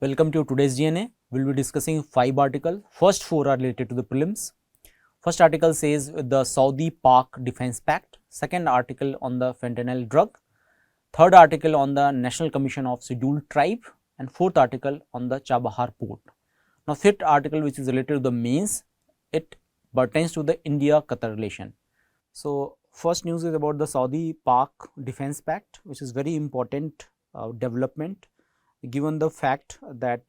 Welcome to today's DNA. We will be discussing 5 articles. First 4 are related to the prelims. First article says the Saudi-Pak Defence Pact. Second article on the fentanyl drug. Third article on the National Commission of Scheduled Tribe. And fourth article on the Chabahar Port. Now, fifth article, which is related to the mains, it pertains to the India-Qatar relation. So, first news is about the Saudi-Pak Defence Pact, which is very important development, given the fact that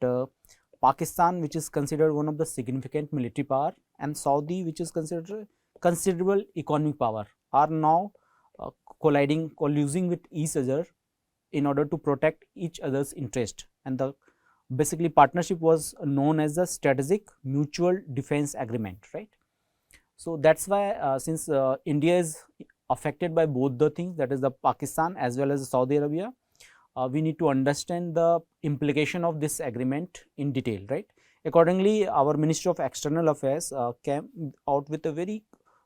Pakistan, which is considered one of the significant military power, and Saudi, which is considered considerable economic power, are now collusing with each other in order to protect each other's interest. And the basically partnership was known as the Strategic Mutual Defence Agreement, right? So that's why since India is affected by both the things, that is the Pakistan as well as Saudi Arabia, we need to understand the implication of this agreement in detail, right? Accordingly, our Ministry of External Affairs came out with a very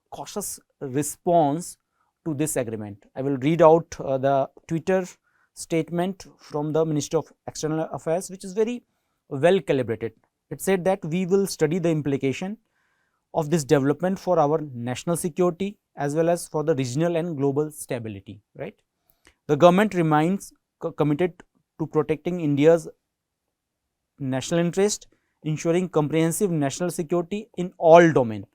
cautious response to this agreement. I will read out the Twitter statement from the Ministry of External Affairs, which is very well calibrated. It said that we will study the implication of this development for our national security as well as for the regional and global stability, right? The government remains committed to protecting India's national interest, ensuring comprehensive national security in all domains.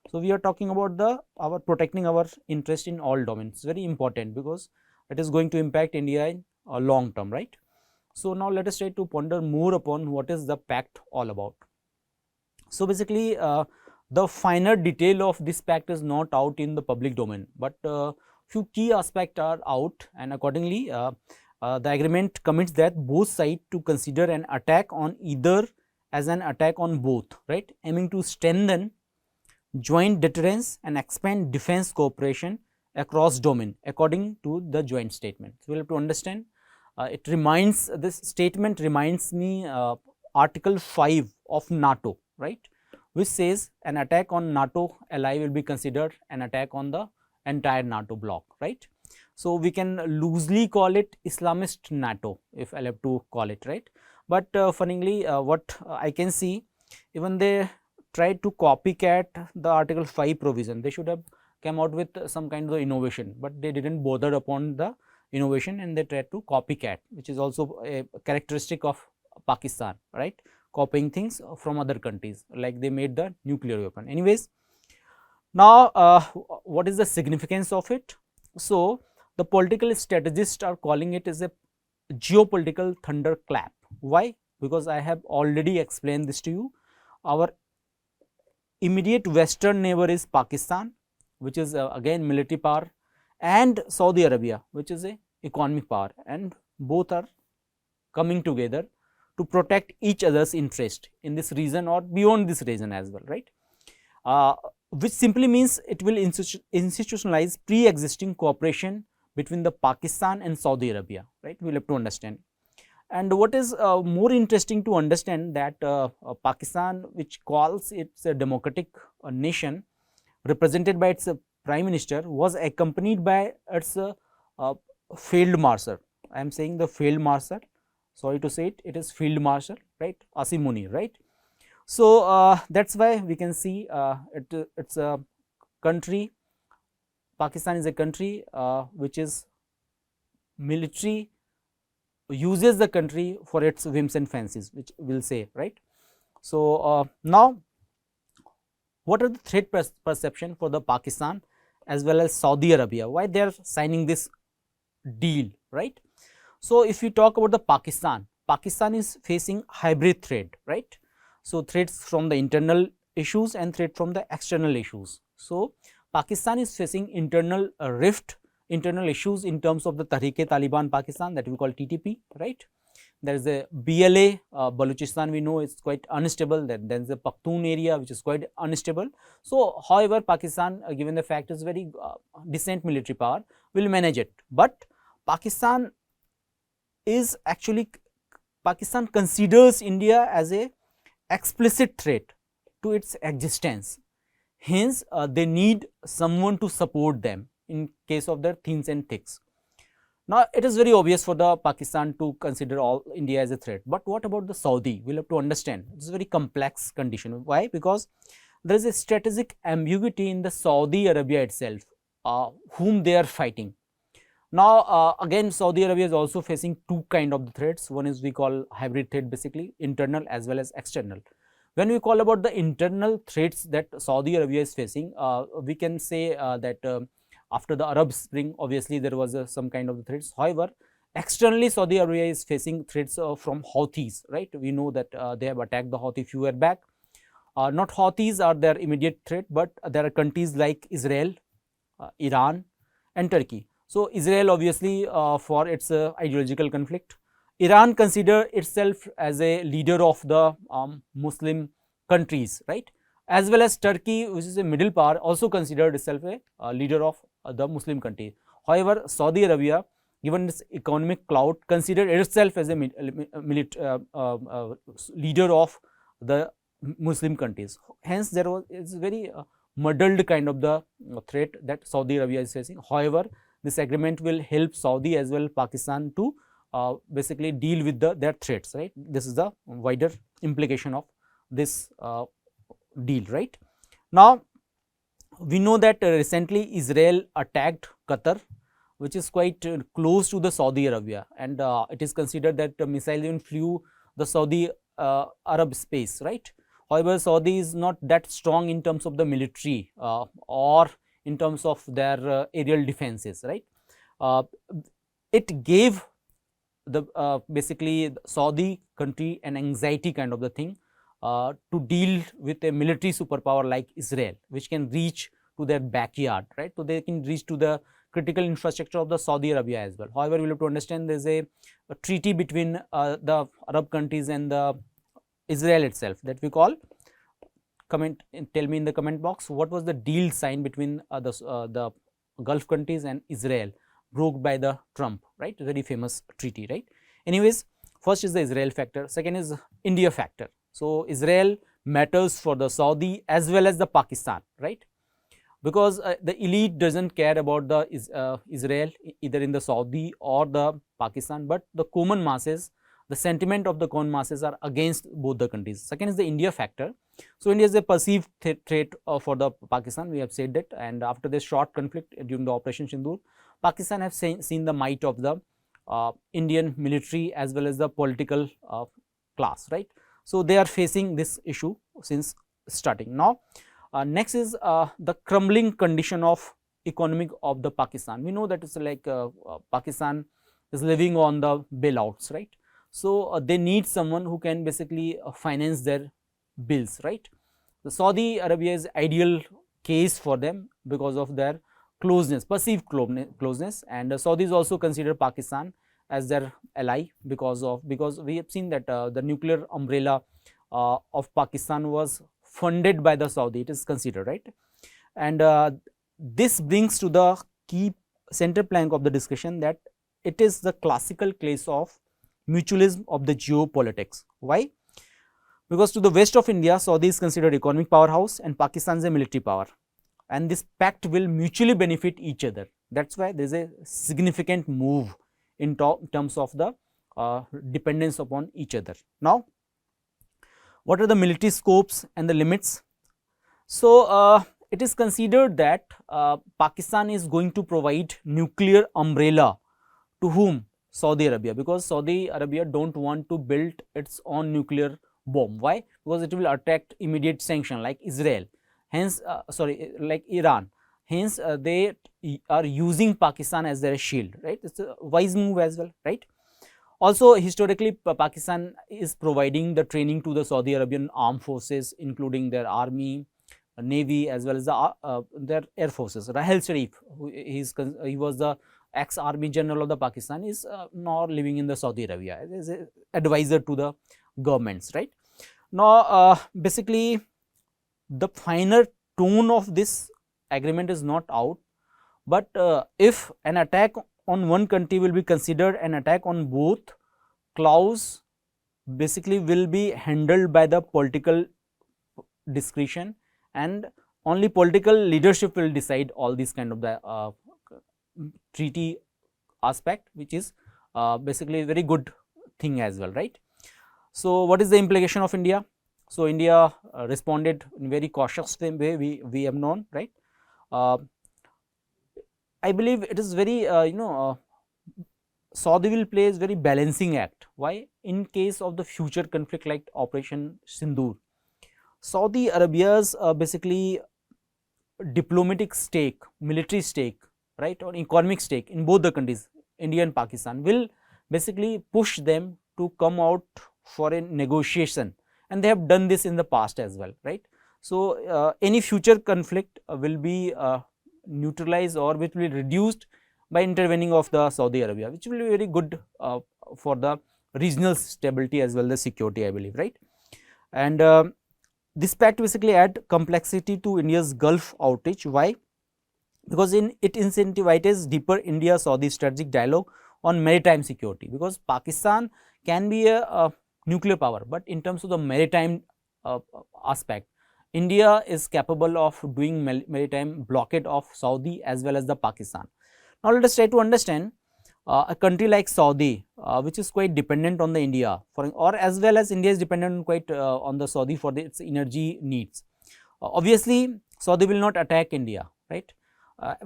So, we are talking about our protecting our interest in all domains. It's very important because it is going to impact India in long term, right? So, now let us try to ponder more upon what is the pact all about. So, basically the finer detail of this pact is not out in the public domain, but few key aspects are out, and accordingly the agreement commits that both sides to consider an attack on either as an attack on both, right, aiming to strengthen joint deterrence and expand defense cooperation across domain according to the joint statement. So, we have to understand this statement reminds me article 5 of NATO, right, which says an attack on NATO ally will be considered an attack on the entire NATO bloc, right. So, we can loosely call it Islamist NATO, if I have to call it, right. But funnily what I can see, even they tried to copycat the article 5 provision. They should have come out with some kind of innovation, but they did not bother upon the innovation and they tried to copycat, which is also a characteristic of Pakistan, right, copying things from other countries, like they made the nuclear weapon. Anyways, now what is the significance of it? So, the political strategists are calling it as a geopolitical thunderclap. Why? Because I have already explained this to you. Our immediate western neighbor is Pakistan, which is again military power, and Saudi Arabia, which is a economic power, and both are coming together to protect each other's interest in this region or beyond this region as well, right? Which simply means it will institutionalize pre-existing cooperation between the Pakistan and Saudi Arabia, right? We will have to understand. And what is more interesting to understand that Pakistan, which calls it's a democratic nation represented by its prime minister, was accompanied by its field marshal. I am saying the field marshal, sorry to say it, it is field marshal, right, Asim Munir, right. So, that is why we can see it's a country, Pakistan is a country which is military, uses the country for its whims and fancies, which we will say, right. So, now what are the threat perception for the Pakistan as well as Saudi Arabia, why they are signing this deal, right. So, if you talk about the Pakistan is facing hybrid threat, right. So, threats from the internal issues and threat from the external issues. So, Pakistan is facing internal rift, internal issues in terms of the Tehreek-e-Taliban Pakistan, that we call TTP, right. There is a BLA, Balochistan, we know it's quite unstable, then there is a Pakhtun area which is quite unstable. So, however, Pakistan given the fact is very decent military power will manage it, but Pakistan considers India as a explicit threat to its existence. Hence, they need someone to support them in case of their thins and thicks. Now, it is very obvious for the Pakistan to consider all India as a threat, but what about the Saudi? We'll have to understand. It's a very complex condition. Why? Because there is a strategic ambiguity in the Saudi Arabia itself, whom they are fighting. Now, again, Saudi Arabia is also facing two kind of the threats. One is we call hybrid threat, basically internal as well as external. When we call about the internal threats that Saudi Arabia is facing, we can say that after the Arab Spring, obviously there was some kind of the threats. However, externally Saudi Arabia is facing threats from Houthis, right? We know that they have attacked the Houthi few years back. Not Houthis are their immediate threat, but there are countries like Israel, Iran and Turkey. So, Israel obviously for its ideological conflict. Iran consider itself as a leader of the Muslim countries, right, as well as Turkey, which is a middle power, also considered itself a leader of the Muslim country. However, Saudi Arabia, given its economic clout, considered itself as a leader of the Muslim countries. Hence, there was it's very muddled kind of the threat that Saudi Arabia is facing. However, this agreement will help Saudi as well Pakistan to basically deal with their threats, right. This is the wider implication of this deal, right. Now, we know that recently Israel attacked Qatar, which is quite close to the Saudi Arabia, and it is considered that the missile even flew the Saudi Arab space, right. However, Saudi is not that strong in terms of the military or in terms of their aerial defenses, right. It gave the basically Saudi country an anxiety kind of the thing to deal with a military superpower like Israel, which can reach to their backyard, right. So, they can reach to the critical infrastructure of the Saudi Arabia as well. However, we will have to understand there is a treaty between the Arab countries and the Israel itself that we call. Tell me in the comment box, what was the deal signed between the Gulf countries and Israel, broke by the Trump, right, very famous treaty, right. Anyways, first is the Israel factor, second is India factor. So, Israel matters for the Saudi as well as the Pakistan, right, because the elite does not care about the Israel either in the Saudi or the Pakistan, but the common masses, the sentiment of the common masses are against both the countries. Second is the India factor. So, India is a perceived threat for the Pakistan, we have said that, and after this short conflict during the Operation Sindoor, Pakistan have seen the might of the Indian military as well as the political class, right. So, they are facing this issue since starting. Now, next is the crumbling condition of economic of the Pakistan. We know that it's like Pakistan is living on the bailouts, right. So, they need someone who can basically finance their bills, right. The Saudi Arabia is ideal case for them because of their closeness, perceived closeness, and Saudis also consider Pakistan as their ally because we have seen that the nuclear umbrella of Pakistan was funded by the Saudi, it is considered, right. And this brings to the key center plank of the discussion, that it is the classical case of mutualism of the geopolitics. Why? Because to the west of India, Saudi is considered economic powerhouse and Pakistan is a military power, and this pact will mutually benefit each other. That is why there is a significant move in terms of the dependence upon each other. Now, what are the military scopes and the limits? So, it is considered that Pakistan is going to provide nuclear umbrella to whom? Saudi Arabia, because Saudi Arabia do not want to build its own nuclear bomb. Why? Because it will attract immediate sanction like Israel, hence like Iran. Hence, they are using Pakistan as their shield, right. It is a wise move as well, right. Also, historically Pakistan is providing the training to the Saudi Arabian armed forces, including their army, navy as well as their air forces. Rahel Sharif, he was the ex-army general of the Pakistan, is now living in the Saudi Arabia as an advisor to the governments, right. Now, basically the finer tone of this agreement is not out, but if an attack on one country will be considered an attack on both, clause basically will be handled by the political discretion, and only political leadership will decide all these kind of the treaty aspect, which is basically a very good thing as well, right. So, what is the implication of India? So, India responded in very cautious way, we have known, right. I believe it is very Saudi will play a very balancing act. Why? In case of the future conflict like Operation Sindoor, Saudi Arabia's basically diplomatic stake, military stake, right, or economic stake in both the countries, India and Pakistan, will basically push them to come out for a negotiation, and they have done this in the past as well, right. So, any future conflict will be neutralized or which will be reduced by intervening of the Saudi Arabia, which will be very good for the regional stability as well as security, I believe, right. And this pact basically add complexity to India's Gulf outreach. Why? Because it incentivizes deeper India-Saudi strategic dialogue on maritime security, because Pakistan can be a nuclear power, but in terms of the maritime aspect, India is capable of doing maritime blockade of Saudi as well as the Pakistan. Now, let us try to understand a country like Saudi, which is quite dependent on the India, or as well as India is dependent quite on the Saudi for its energy needs. Obviously, Saudi will not attack India, right,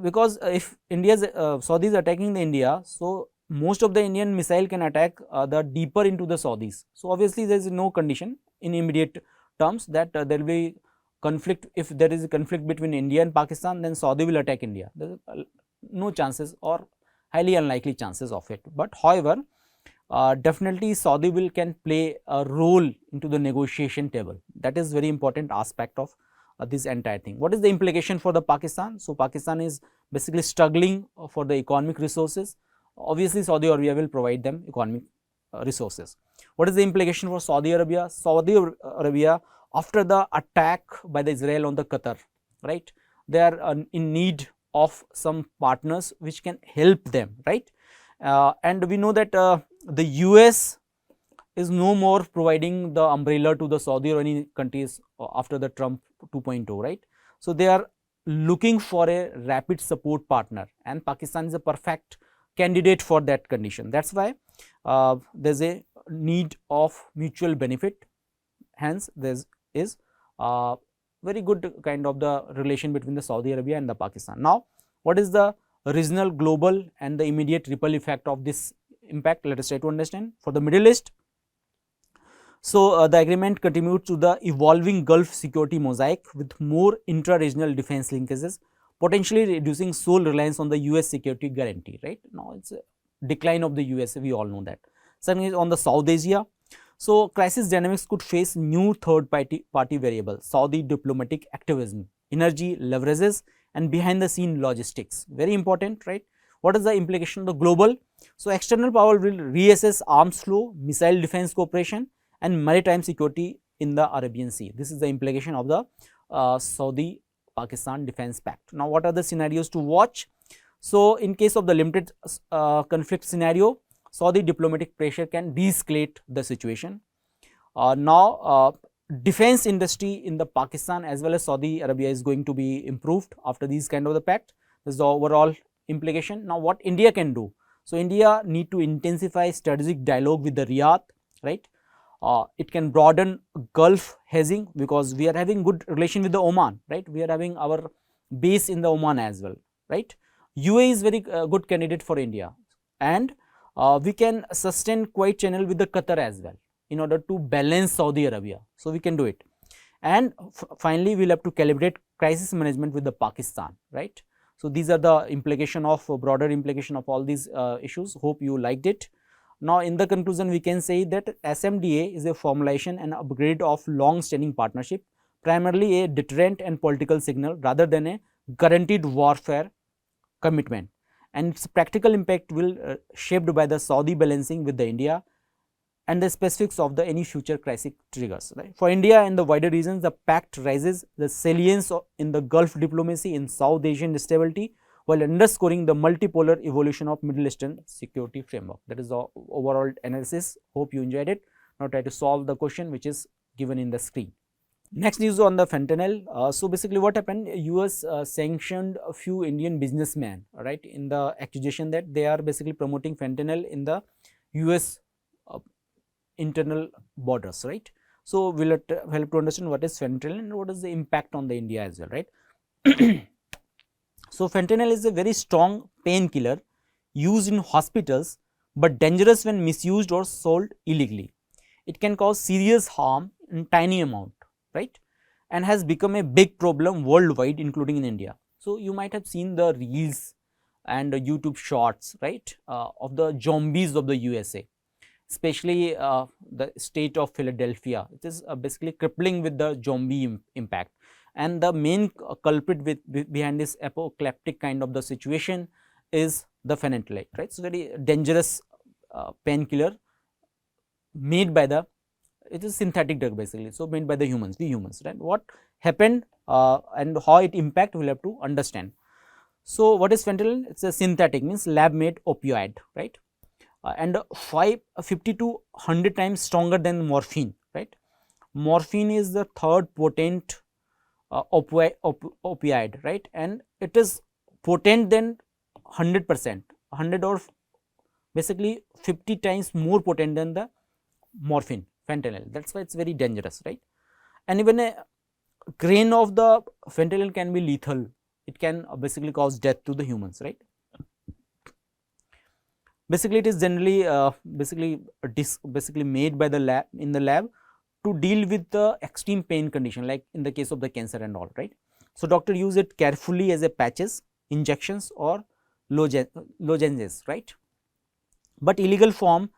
because if Saudi is attacking the India, so most of the Indian missile can attack the deeper into the Saudis. So, obviously, there is no condition in immediate terms that there will be conflict. If there is a conflict between India and Pakistan, then Saudi will attack India. There is no chances or highly unlikely chances of it, but however, definitely Saudi can play a role into the negotiation table. That is very important aspect of this entire thing. What is the implication for the Pakistan? So, Pakistan is basically struggling for the economic resources. Obviously, Saudi Arabia will provide them economic resources. What is the implication for Saudi Arabia? Saudi Arabia, after the attack by the Israel on the Qatar, right, they are in need of some partners which can help them, right. And we know that the US is no more providing the umbrella to the Saudi or any countries after the Trump 2.0, right. So, they are looking for a rapid support partner, and Pakistan is a perfect candidate for that condition. That is why there is a need of mutual benefit, hence there is very good kind of the relation between the Saudi Arabia and the Pakistan. Now, what is the regional, global and the immediate ripple effect of this impact? Let us try to understand. For the Middle East, so the agreement contributes to the evolving Gulf security mosaic with more intra-regional defense linkages, potentially reducing sole reliance on the US security guarantee, right. Now, it is a decline of the US, we all know that. Second is on the South Asia. So, crisis dynamics could face new third party variables, Saudi diplomatic activism, energy leverages and behind the scene logistics, very important, right. What is the implication of the global? So, external power will reassess arms flow, missile defense cooperation and maritime security in the Arabian Sea. This is the implication of the Saudi Pakistan Defence Pact. Now, what are the scenarios to watch? So, in case of the limited conflict scenario, Saudi diplomatic pressure can de-escalate the situation. Now, defense industry in the Pakistan as well as Saudi Arabia is going to be improved after these kind of the pact. This is the overall implication. Now, what India can do? So, India need to intensify strategic dialogue with the Riyadh, right. It can broaden Gulf hedging, because we are having good relation with the Oman, right. We are having our base in the Oman as well, right. UAE is very good candidate for India, and we can sustain quiet channel with the Qatar as well in order to balance Saudi Arabia. So, we can do it, and finally, we will have to calibrate crisis management with the Pakistan, right. So, these are the implication of broader implication of all these issues. Hope you liked it. Now, in the conclusion, we can say that SMDA is a formalization and upgrade of long standing partnership, primarily a deterrent and political signal rather than a guaranteed warfare commitment, and its practical impact will shaped by the Saudi balancing with the India and the specifics of the any future crisis triggers, right. For India and the wider regions, the pact raises the salience in the Gulf diplomacy in South Asian stability, while underscoring the multipolar evolution of Middle Eastern security framework. That is the overall analysis. Hope you enjoyed it. Now, try to solve the question which is given in the screen. Next news on the fentanyl. So basically what happened, US sanctioned a few Indian businessmen, right, in the accusation that they are basically promoting fentanyl in the US uh, internal borders, right. So we'll help to understand what is fentanyl and what is the impact on the India as well, right. So fentanyl is a very strong painkiller used in hospitals, but dangerous when misused or sold illegally. It can cause serious harm in tiny amount, right, and has become a big problem worldwide, including in India. So you might have seen the reels and the YouTube shorts, right, of the zombies of the USA, especially the state of Philadelphia. It is basically crippling with the zombie impact, and the main culprit behind this apocalyptic kind of the situation is the phenytoin, right. It's very dangerous painkiller made by the, it is synthetic drug basically, so made by the humans, we humans, right. What happened and how it impact, we will have to understand. So what is fentanyl? It's a synthetic, means lab made opioid, right, and 50 to 100 times stronger than morphine, right. Morphine is the third potent opioid, right, and it is potent than 100%, 100 or basically 50 times more potent than the morphine, fentanyl. That's why it's very dangerous, right. And even a grain of the fentanyl can be lethal. It can basically cause death to the humans, right. Basically it is generally basically made by the lab, in the lab, to deal with the extreme pain condition, like in the case of the cancer and all, right. So doctor use it carefully as a patches, injections or lozenges, right. But illegal form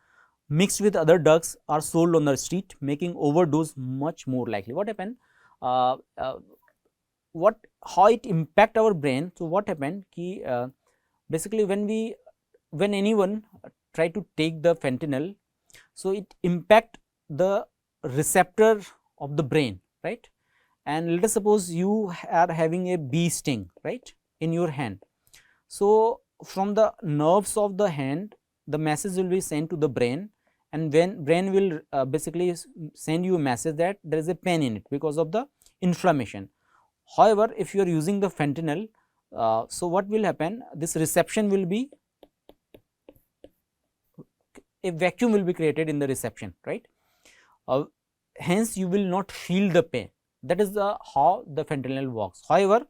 mixed with other drugs are sold on the street, making overdose much more likely. What happened, uh, uh, what, how it impact our brain. So what happened ki, basically when anyone try to take the fentanyl, so it impact the receptor of the brain, right. And let us suppose you are having a bee sting, right, in your hand. So from the nerves of the hand, the message will be sent to the brain, and when brain will basically send you a message that there is a pain in it because of the inflammation. However, if you are using the fentanyl, so what will happen, this reception will be, a vacuum will be created in the reception, right. Hence you will not feel the pain. That is the how the fentanyl works. However,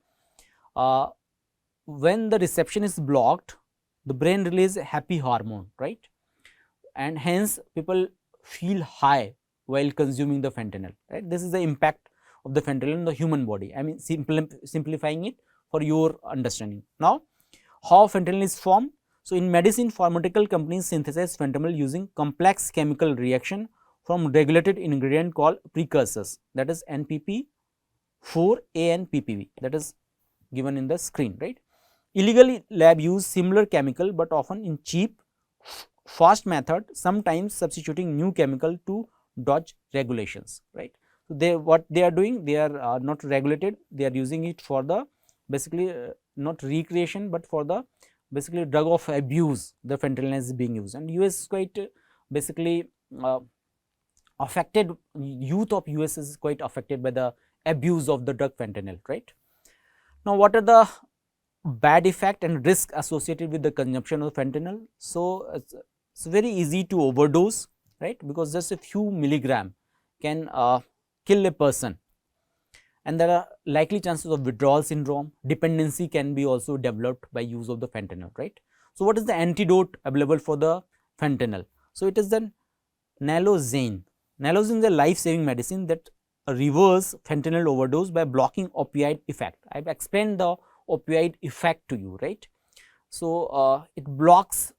uh, when the reception is blocked, the brain release happy hormone, right, and hence people feel high while consuming the fentanyl, right. This is the impact of the fentanyl in the human body. I mean, simplifying it for your understanding. Now how fentanyl is formed. So in medicine, pharmaceutical companies synthesize fentanyl using complex chemical reaction from regulated ingredient called precursors, that is NPP 4A and PPV, that is given in the screen, right. Illegal lab use similar chemical, but often in cheap, fast method, sometimes substituting new chemical to dodge regulations, right. So they, what they are doing, they are not regulated, they are using it for the basically not recreation, but for the basically drug of abuse. The fentanyl is being used, and US is quite basically affected, youth of US is quite affected by the abuse of the drug fentanyl, right. Now what are the bad effect and risk associated with the consumption of fentanyl? So it's very easy to overdose, right, because just a few milligram can kill a person, and there are likely chances of withdrawal syndrome. Dependency can be also developed by use of the fentanyl, right. So what is the antidote available for the fentanyl? So it is the naloxone. Naloxone is a life-saving medicine that reverse fentanyl overdose by blocking opioid effect. I have explained the opioid effect to you, right. So it blocks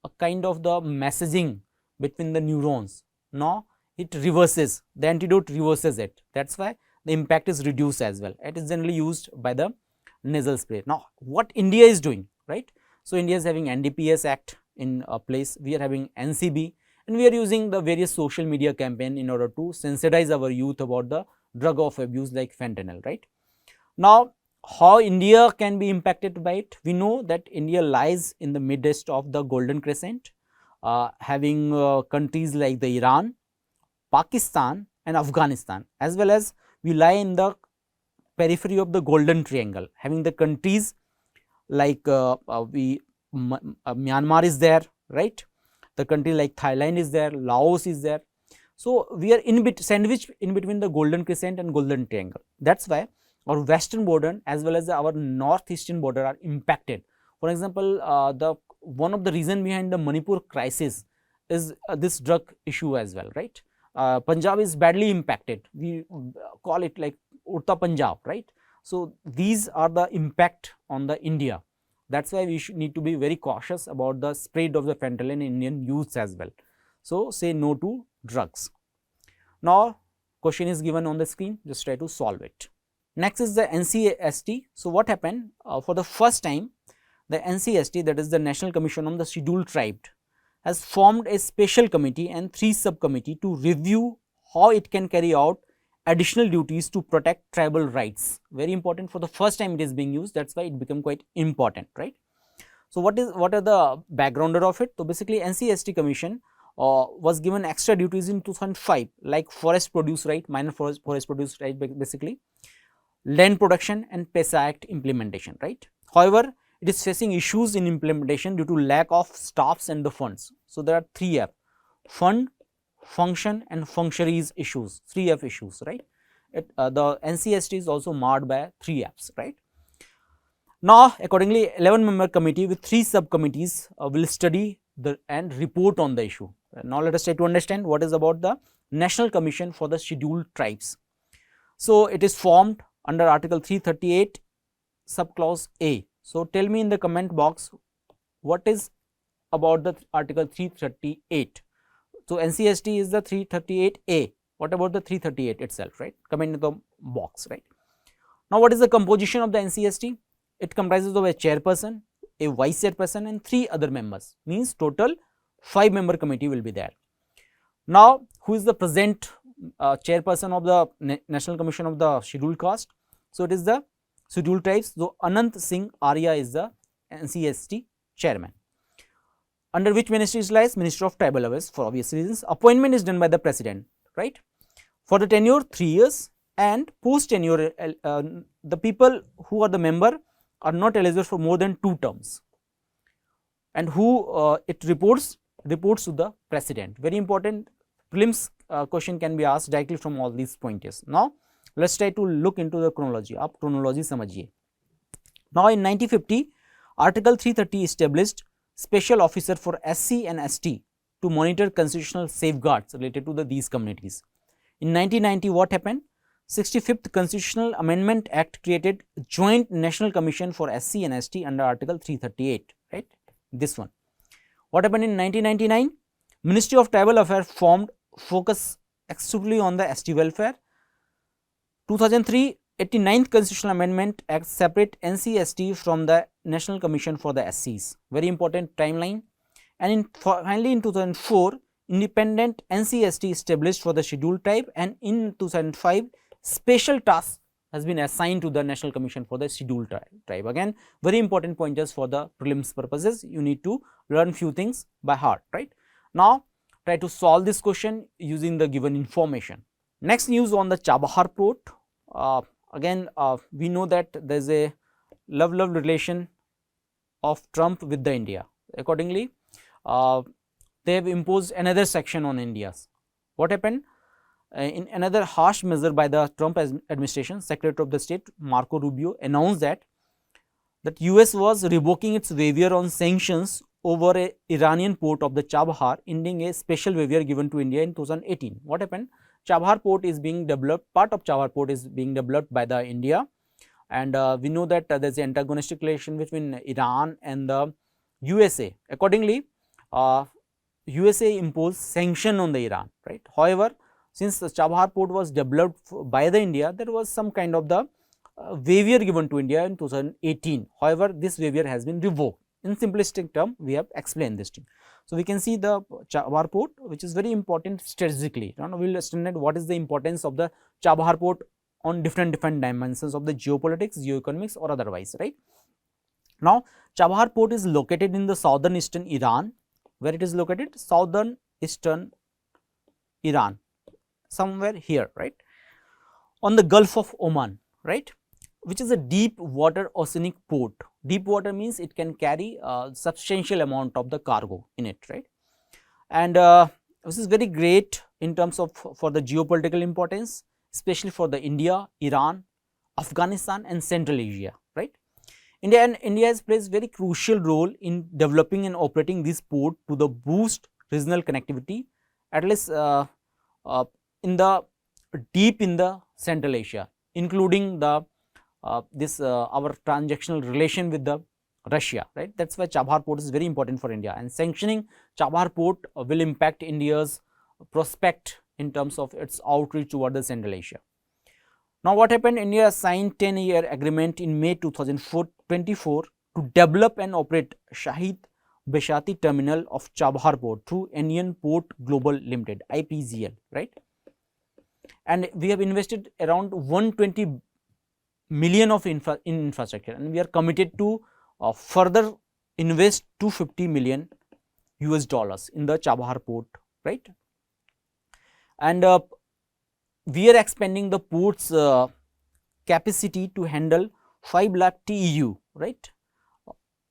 a kind of the messaging between the neurons. Now it reverses, the antidote reverses it. That's why the impact is reduced as well. It is generally used by the nasal spray. Now what India is doing, right. So India is having NDPS Act in place, we are having NCB, and we are using the various social media campaign in order to sensitize our youth about the drug of abuse like fentanyl, right. Now how India can be impacted by it? We know that India lies in the midst of the Golden Crescent, having countries like the Iran, Pakistan and Afghanistan, as well as we lie in the periphery of the Golden Triangle, having the countries like Myanmar is there, right? The country like Thailand is there, Laos is there. So, we are sandwiched in between the Golden Crescent and Golden Triangle. That is why our western border as well as our northeastern border are impacted. For example, one of the reason behind the Manipur crisis is this drug issue as well, right? Punjab is badly impacted. We call it like Urta Punjab, right? So, these are the impact on the India. That is why we need to be very cautious about the spread of the fentanyl in Indian youths as well. So, say no to drugs. Now, question is given on the screen, just try to solve it. Next is the NCST. So, what happened for the first time, the NCST, that is the National Commission on the Scheduled Tribes, has formed a special committee and 3 subcommittee to review how it can carry out additional duties to protect tribal rights. Very important, for the first time it is being used, that is why it become quite important, right. So, what are the backgrounder of it? So, basically NCST commission was given extra duties in 2005 like forest produce right, minor forest produce right, basically land production and PESA Act implementation, right. However, it is facing issues in implementation due to lack of staffs and the funds. So, there are 3F: fund, function and functionaries issues, 3F issues, right. The NCST is also marred by 3Fs, right. Now, accordingly 11-member committee with 3 subcommittees will study and report on the issue. Now, let us try to understand what is about the National Commission for the Scheduled Tribes. So, it is formed under Article 338 subclause A. So, tell me in the comment box what is about the Article 338. So, NCST is the 338A. What about the 338 itself, right? Comment in the box, right? Now, what is the composition of the NCST? It comprises of a chairperson, a vice chairperson and 3 other members, means total 5-member committee will be there. Now, who is the present chairperson of the National Commission of the Scheduled Caste? So, it is the Scheduled Tribes. So, Anant Singh Arya is the NCST chairman. Under which ministry lies? Minister of Tribal Affairs, for obvious reasons. Appointment is done by the president, right. For the tenure 3 years, and post tenure the people who are the member are not eligible for more than 2 terms, and who it reports to the president. Very important, prelims question can be asked directly from all these pointers. Now, let us try to look into the chronology. आप chronology समझिए. Now, in 1950, Article 330 established special officer for SC and ST to monitor constitutional safeguards related to these communities. In 1990, what happened? 65th Constitutional Amendment Act created Joint National Commission for SC and ST under Article 338, right? This one. What happened in 1999? Ministry of Tribal Affairs formed, focus exclusively on the ST welfare. 2003, 89th Constitutional Amendment Act separate NCST from the National Commission for the SCs. Very important timeline. And finally, in 2004, independent NCST established for the Scheduled Tribe, and in 2005, special task has been assigned to the National Commission for the Scheduled Tribe. Again, very important pointers for the prelims purposes. You need to learn few things by heart, right. Now, try to solve this question using the given information. Next news on the Chabahar Port. Again, we know that there is a love relation of Trump with the India. Accordingly, they have imposed another section on India. What happened? In another harsh measure by the Trump administration, Secretary of the State Marco Rubio announced that US was revoking its waiver on sanctions over a Iranian port of the Chabahar, ending a special waiver given to India in 2018. What happened? Chabahar Port is being developed, part of Chabahar Port is being developed by the India, and we know that there is an antagonistic relation between Iran and the USA. Accordingly, USA imposed sanction on the Iran, right. However, since the Chabahar Port was developed by the India, there was some kind of the waiver given to India in 2018. However, this waiver has been revoked. In simplistic term, we have explained this thing. So, we can see the Chabahar Port, which is very important strategically. Now, we will understand what is the importance of the Chabahar Port on different dimensions of the geopolitics, geoeconomics or otherwise, right. Now, Chabahar Port is located in the southern eastern Iran. Where it is located? Southern eastern Iran, somewhere here, right. on the Gulf of Oman, right, which is a deep water oceanic port. Deep water means it can carry a substantial amount of the cargo in it, right. And this is very great in terms of for the geopolitical importance, especially for the India, Iran, Afghanistan and Central Asia, right. India has plays very crucial role in developing and operating this port to the boost regional connectivity, at least in the deep in the Central Asia, including the our transactional relation with the Russia, right. That is why Chabahar Port is very important for India, and sanctioning Chabahar Port will impact India's prospect in terms of its outreach toward the Central Asia. Now, what happened? India signed 10-year agreement in May 2024 to develop and operate Shahid Beshati terminal of Chabahar Port through Indian Port Global Limited (IPGL), right. And we have invested around 120 million of infrastructure, and we are committed to further invest 250 million US dollars in the Chabahar Port, right. And we are expanding the port's capacity to handle 5 lakh TEU, right,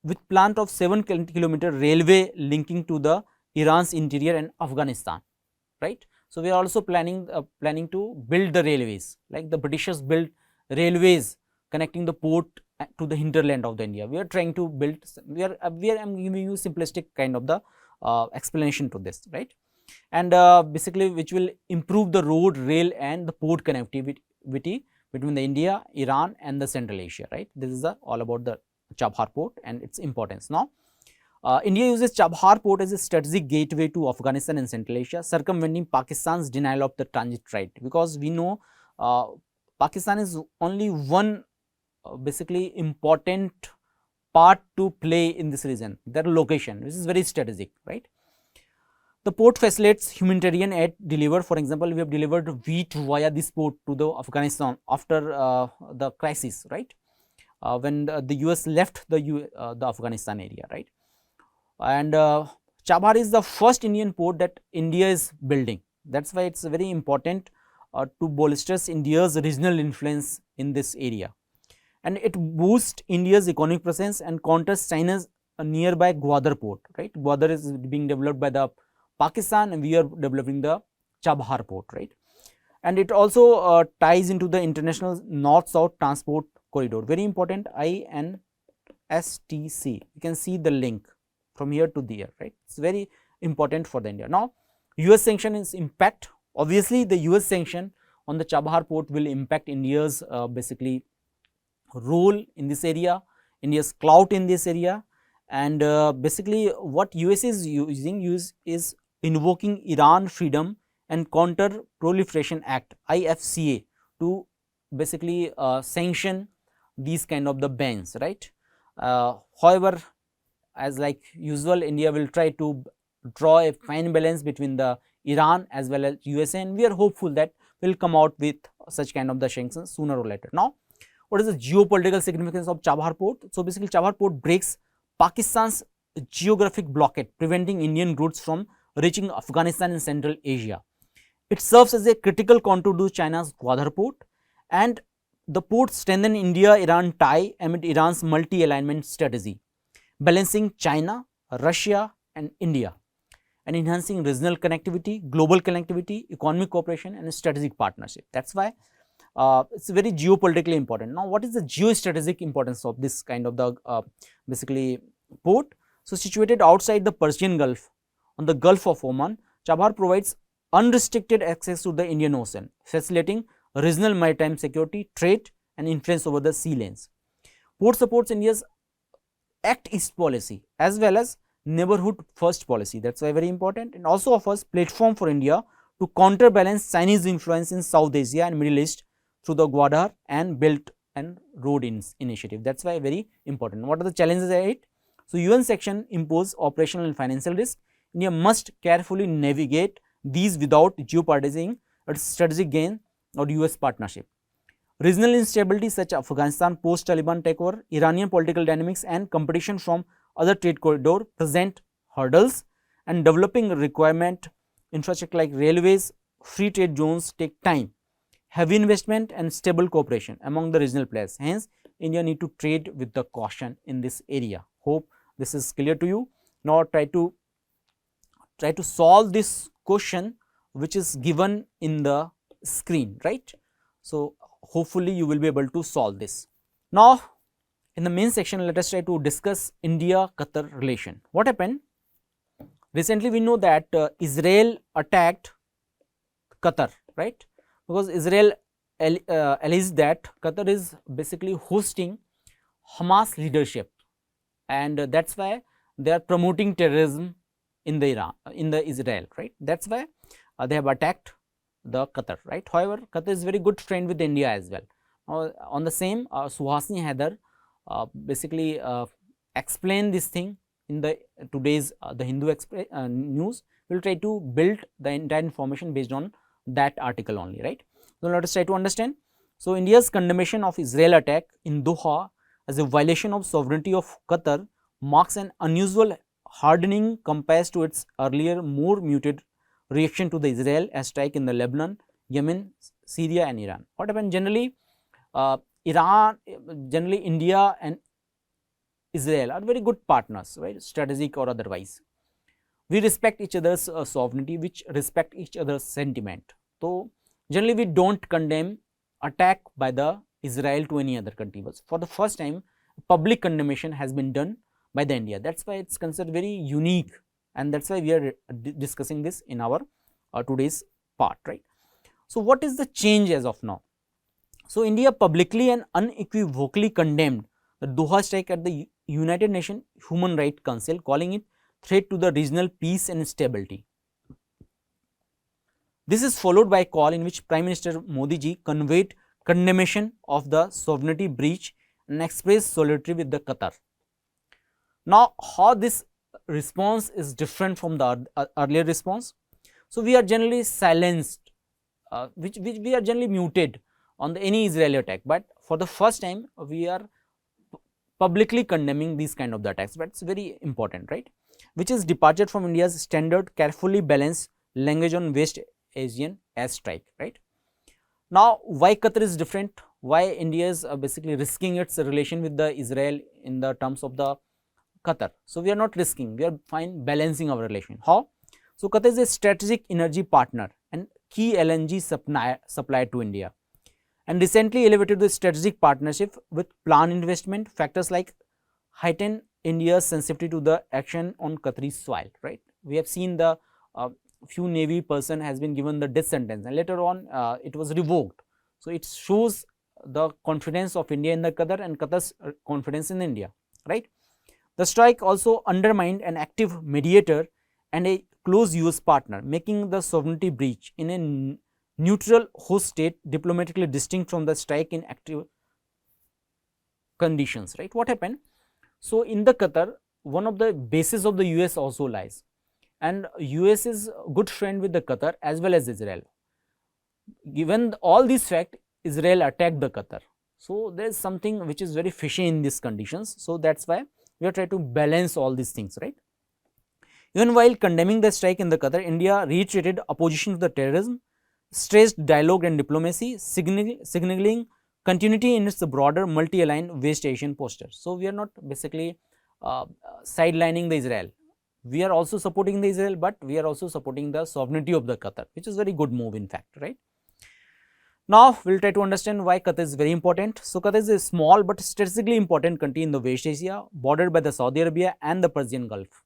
with plant of 7 kilometer railway linking to the Iran's interior and Afghanistan, right. So, we are also planning to build the railways, like the Britishers built railways connecting the port to the hinterland of the India. We are trying to build, I'm giving you simplistic kind of the explanation to this, right. And basically which will improve the road, rail and the port connectivity between the India, Iran and the Central Asia, right. This is all about the Chabahar Port and its importance. Now, India uses Chabahar Port as a strategic gateway to Afghanistan and Central Asia, circumventing Pakistan's denial of the transit right, because we know Pakistan is only one basically important part to play in this region, their location, which is very strategic, right. The port facilitates humanitarian aid delivered. For example, we have delivered wheat via this port to the Afghanistan after the crisis, right, when the US left the Afghanistan area, right. And Chabahar is the first Indian port that India is building. That is why it is very important to bolster India's regional influence in this area, and it boosts India's economic presence and counters China's nearby Gwadar port, right. Gwadar is being developed by the Pakistan and we are developing the Chabahar port, right. And it also ties into the international north-south transport corridor, very important, INSTC. You can see the link from here to there, right. It is very important for the India. Now, US sanction is impact. Obviously, the US sanction on the Chabahar port will impact India's basically role in this area, India's clout in this area, and basically what US is using is invoking Iran Freedom and Counter Proliferation Act (IFCA) to basically sanction these kind of the bans, right. However, as like usual, India will try to draw a fine balance between the Iran as well as USA, and we are hopeful that we will come out with such kind of the sanctions sooner or later. Now, what is the geopolitical significance of Chabahar Port? So, basically Chabahar Port breaks Pakistan's geographic blockade, preventing Indian goods from reaching Afghanistan and Central Asia. It serves as a critical contour to China's Gwadar port, and the port strengthens India-Iran tie amid Iran's multi-alignment strategy, balancing China, Russia and India, and enhancing regional connectivity, global connectivity, economic cooperation and strategic partnership. That is why it is very geopolitically important. Now, what is the geostrategic importance of this kind of the basically port? So, situated outside the Persian Gulf on the Gulf of Oman, Chabahar provides unrestricted access to the Indian Ocean, facilitating regional maritime security, trade and influence over the sea lanes. Port supports India's Act East policy as well as neighborhood first policy. That is why very important, and also offers platform for India to counterbalance Chinese influence in South Asia and Middle East through the Gwadar and Belt and Road initiative. That is why very important. What are the challenges ahead? So, UN section impose operational and financial risk. India must carefully navigate these without jeopardizing its strategic gain or US partnership. Regional instability such as Afghanistan post-Taliban takeover, Iranian political dynamics and competition from other trade corridor present hurdles, and developing requirement infrastructure like railways, free trade zones take time. heavy investment and stable cooperation among the regional players. Hence, India need to trade with the caution in this area. Hope this is clear to you. Now, try to solve this question which is given in the screen, right. So, hopefully you will be able to solve this. Now, in the main section, let us try to discuss India-Qatar relation. What happened? Recently, we know that Israel attacked Qatar, right, because Israel alleged that Qatar is basically hosting Hamas leadership, and that is why they are promoting terrorism in the Israel, right. That is why they have attacked the Qatar, right. However, Qatar is very good friend with India as well. On the same, Suhasini Haider basically explain this thing in the today's the Hindu news. We will try to build the entire information based on that article only, right. So, let us try to understand. So, India's condemnation of Israel attack in Doha as a violation of sovereignty of Qatar marks an unusual hardening compared to its earlier more muted reaction to the Israel strike in the Lebanon, Yemen, Syria and Iran. What happened? Generally, India and Israel are very good partners, right, strategic or otherwise. We respect each other's sovereignty, which respect each other's sentiment. So, generally we do not condemn attack by the Israel to any other country. But for the first time, public condemnation has been done by the India. That is why it is considered very unique, and that is why we are discussing this in our today's part, right. So, what is the change as of now? So, India publicly and unequivocally condemned the Doha strike at the United Nations Human Rights Council, calling it threat to the regional peace and stability. This is followed by a call in which Prime Minister Modi ji conveyed condemnation of the sovereignty breach and expressed solidarity with the Qatar. Now, how this response is different from the earlier response? So, we are generally silenced, which we are generally muted on any Israeli attack, but for the first time we are publicly condemning these kind of the attacks. But it is very important, right, which is departure from India's standard carefully balanced language on West Asian airstrike, right. Now, why Qatar is different? Why India is basically risking its relation with the Israel in the terms of the Qatar? So, we are not risking, we are fine balancing our relation. How? So, Qatar is a strategic energy partner and key LNG supplier to India, and recently elevated the strategic partnership with planned investment. Factors like heighten India's sensitivity to the action on Qatari soil, right. We have seen the few Navy person has been given the death sentence, and later on it was revoked. So, it shows the confidence of India in the Qatar and Qatar's confidence in India, right. The strike also undermined an active mediator and a close US partner, making the sovereignty breach in a neutral host state diplomatically distinct from the strike in active conditions, right. What happened? So, in the Qatar, one of the bases of the US also lies, and US is a good friend with the Qatar as well as Israel. Given all these facts, Israel attacked the Qatar. So, there is something which is very fishy in these conditions. So, that is why we are trying to balance all these things, right. Even while condemning the strike in the Qatar, India reiterated opposition to the terrorism, stressed dialogue and diplomacy, signaling continuity in its broader multi-aligned West Asian posture. So, we are not basically sidelining the Israel. We are also supporting the Israel, but we are also supporting the sovereignty of the Qatar, which is very good move in fact, right. Now, we will try to understand why Qatar is very important. So, Qatar is a small but strategically important country in the West Asia, bordered by the Saudi Arabia and the Persian Gulf.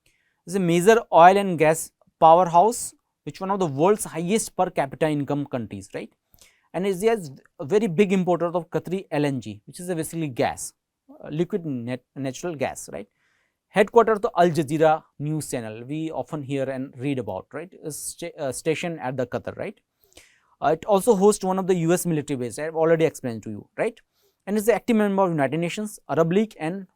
It is a major oil and gas powerhouse, which one of the world's highest per capita income countries, right, and is a very big importer of Qatari LNG, which is a basically gas, liquid natural gas, right. Headquarters of the Al Jazeera news channel, we often hear and read about, right, is stationed at the Qatar, right. It also hosts one of the US military bases, I have already explained to you, right, and is the active member of United Nations, Arab League and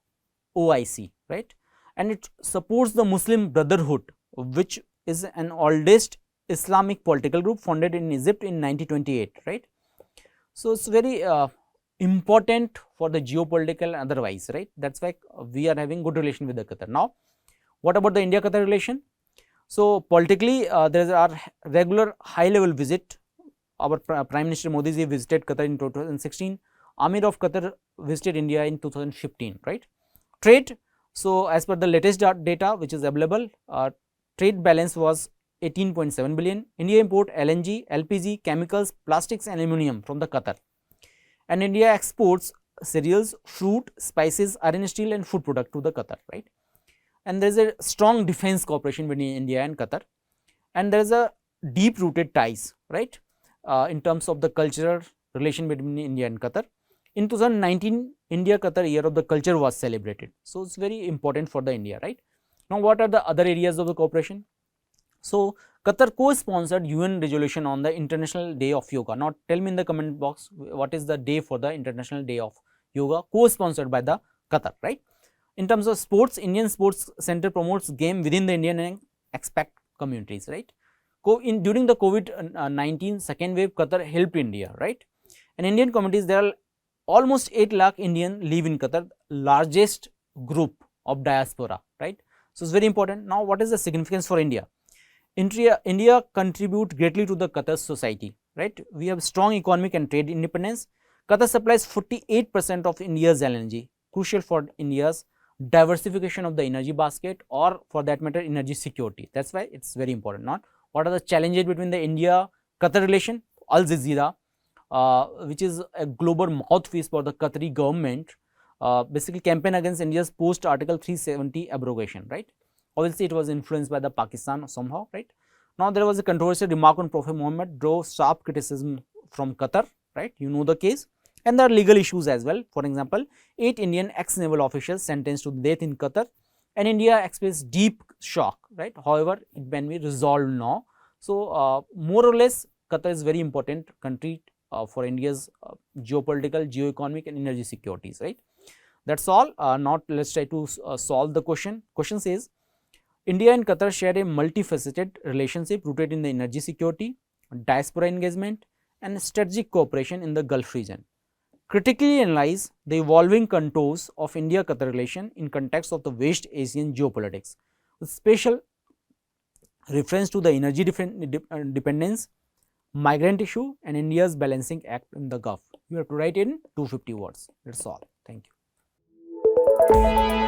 OIC, right, and it supports the Muslim Brotherhood, which is an oldest Islamic political group founded in Egypt in 1928, right. So, it is very important for the geopolitical and otherwise, right. That is why we are having good relation with the Qatar. Now, what about the India-Qatar relation? So, politically there are regular high level visit our Prime Minister Modi ji visited Qatar in 2016. Amir of Qatar visited India in 2015, right? Trade, so as per the latest data which is available, trade balance was 18.7 billion. India import LNG, LPG, chemicals, plastics and aluminum from the Qatar, and India exports cereals, fruit, spices, iron, steel and food product to the Qatar, right? And there is a strong defense cooperation between India and Qatar, and there is a deep rooted ties, right, in terms of the cultural relation between India and Qatar. In 2019, India-Qatar Year of the Culture was celebrated. So, it is very important for the India, right. Now, what are the other areas of the cooperation? So, Qatar co-sponsored UN resolution on the International Day of Yoga. Now, tell me in the comment box what is the day for the International Day of Yoga, co-sponsored by the Qatar, right. In terms of sports, Indian Sports Center promotes game within the Indian and expat communities, right. During the COVID-19 second wave, Qatar helped India, right. And Indian communities, there are almost 8 lakh Indian live in Qatar, largest group of diaspora, right. So, it is very important. Now, what is the significance for India? India contribute greatly to the Qatar society, right. We have strong economic and trade independence. Qatar supplies 48% of India's LNG, crucial for India's diversification of the energy basket, or for that matter energy security. That is why it is very important. Not what are the challenges between the India-Qatar relation? Al Jazeera, which is a global mouthpiece for the Qatari government, basically campaign against India's post Article 370 abrogation, right. Obviously, it was influenced by the Pakistan somehow, right. Now, there was a controversial remark on Prophet Muhammad, drove sharp criticism from Qatar, right. You know the case, and there are legal issues as well. For example, 8 Indian ex-naval officials sentenced to death in Qatar, and India experienced deep shock, right. However, it can be resolved now. So, more or less, Qatar is very important country for India's geopolitical, geo-economic and energy securities, right. That is all. Now, let us try to solve the question. Question says, India and Qatar share a multifaceted relationship rooted in the energy security, diaspora engagement and strategic cooperation in the Gulf region. Critically analyze the evolving contours of India-Qatar relation in context of the West Asian geopolitics, with special reference to the energy dependence, migrant issue and India's balancing act in the Gulf. You have to write in 250 words. That is all. Thank you.